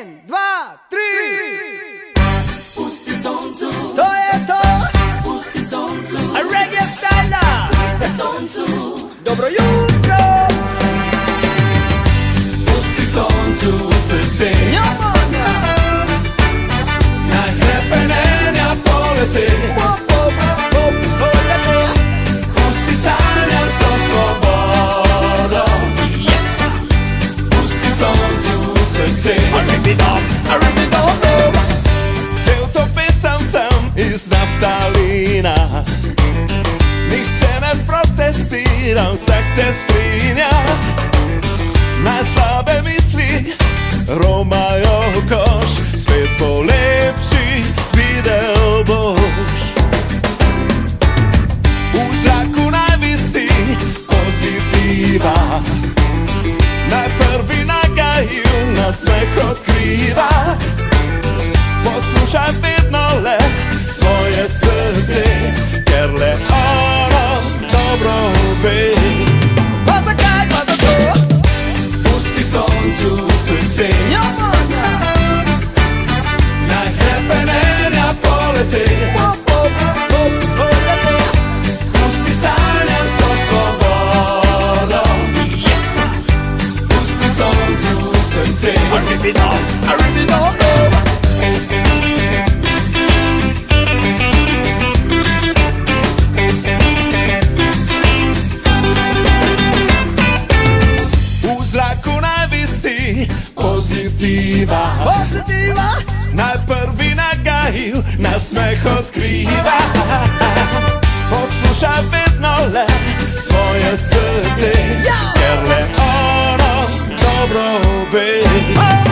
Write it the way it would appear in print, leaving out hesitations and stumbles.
1, 2, 3. Pusti soncu, To je to, pusti soncu, reggae style. pusti soncu, Dobro jutro. pusti soncu u srce. Jomona. Na hrepenenja poleti, pusti sanjam sa slobodom. Pusti soncu u srce. Se utopio sam iz naftalina, nišće ne protestiram, sak se strinja. Na slabe misli romaju koš, svet polepši video boš. U zraku najvisi pozitiva, najprvi nagaju, na smeh otkriva. Poslušaj vedno le svoje srce, ker le ono dobro ve. Pa zakaj, pa zato? Pusti soncu u srce, Jomona. naj hrepenenja poleti. Pusti sanjam sa slobodom. Pusti soncu u srce. U zraku najvisi pozitiva, Pozitiva. najprvi nagaju, na smeh otkriva. Poslušaj vedno le svoje srce, ker le ono dobro ve.